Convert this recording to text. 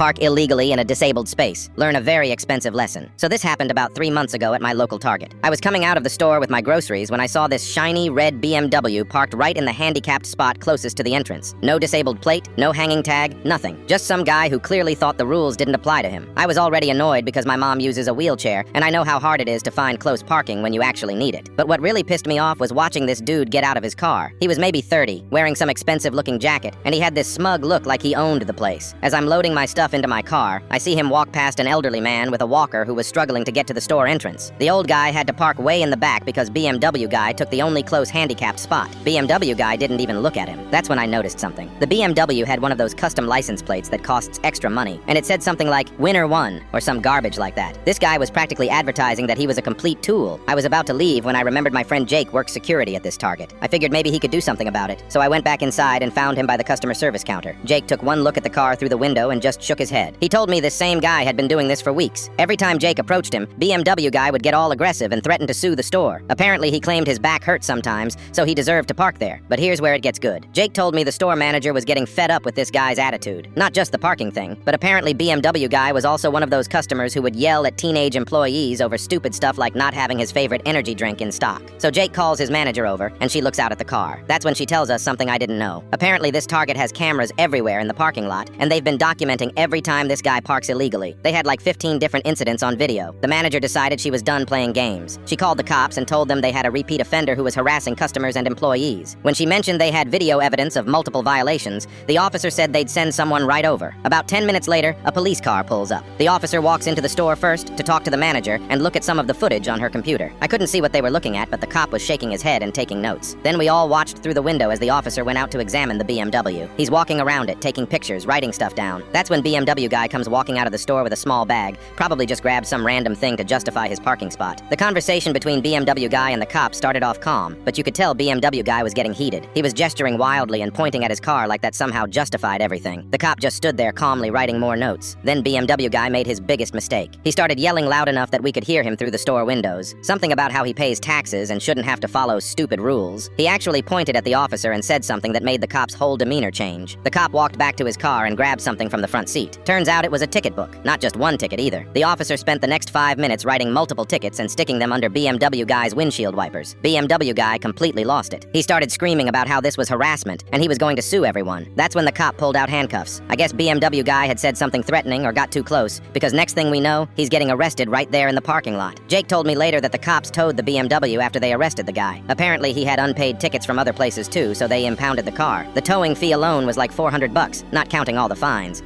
Park illegally in a disabled space. Learn a very expensive lesson. So this happened about 3 months ago at my local Target. I was coming out of the store with my groceries when I saw this shiny red BMW parked right in the handicapped spot closest to the entrance. No disabled plate, no hanging tag, nothing. Just some guy who clearly thought the rules didn't apply to him. I was already annoyed because my mom uses a wheelchair, and I know how hard it is to find close parking when you actually need it. But what really pissed me off was watching this dude get out of his car. He was maybe 30, wearing some expensive-looking jacket, and he had this smug look like he owned the place. As I'm loading my stuff into my car, I see him walk past an elderly man with a walker who was struggling to get to the store entrance. The old guy had to park way in the back because BMW guy took the only close handicapped spot. BMW guy didn't even look at him. That's when I noticed something. The BMW had one of those custom license plates that costs extra money, and it said something like, "Winner won," or some garbage like that. This guy was practically advertising that he was a complete tool. I was about to leave when I remembered my friend Jake works security at this Target. I figured maybe he could do something about it, so I went back inside and found him by the customer service counter. Jake took one look at the car through the window and just shook his head. He told me this same guy had been doing this for weeks. Every time Jake approached him, BMW guy would get all aggressive and threaten to sue the store. Apparently he claimed his back hurt sometimes, so he deserved to park there. But here's where it gets good. Jake told me the store manager was getting fed up with this guy's attitude. Not just the parking thing, but apparently BMW guy was also one of those customers who would yell at teenage employees over stupid stuff like not having his favorite energy drink in stock. So Jake calls his manager over, and she looks out at the car. That's when she tells us something I didn't know. Apparently this Target has cameras everywhere in the parking lot, and they've been documenting every time this guy parks illegally. They had like 15 different incidents on video. The manager decided she was done playing games. She called the cops and told them they had a repeat offender who was harassing customers and employees. When she mentioned they had video evidence of multiple violations, the officer said they'd send someone right over. About 10 minutes later, a police car pulls up. The officer walks into the store first to talk to the manager and look at some of the footage on her computer. I couldn't see what they were looking at, but the cop was shaking his head and taking notes. Then we all watched through the window as the officer went out to examine the BMW. He's walking around it, taking pictures, writing stuff down. That's when BMW guy comes walking out of the store with a small bag, probably just grabbed some random thing to justify his parking spot. The conversation between BMW guy and the cop started off calm, but you could tell BMW guy was getting heated. He was gesturing wildly and pointing at his car like that somehow justified everything. The cop just stood there calmly writing more notes. Then BMW guy made his biggest mistake. He started yelling loud enough that we could hear him through the store windows. Something about how he pays taxes and shouldn't have to follow stupid rules. He actually pointed at the officer and said something that made the cop's whole demeanor change. The cop walked back to his car and grabbed something from the front seat. Turns out it was a ticket book. Not just one ticket either. The officer spent the next 5 minutes writing multiple tickets and sticking them under BMW guy's windshield wipers. BMW guy completely lost it. He started screaming about how this was harassment and he was going to sue everyone. That's when the cop pulled out handcuffs. I guess BMW guy had said something threatening or got too close, because next thing we know, he's getting arrested right there in the parking lot. Jake told me later that the cops towed the BMW after they arrested the guy. Apparently he had unpaid tickets from other places too, so they impounded the car. The towing fee alone was like $400, not counting all the fines.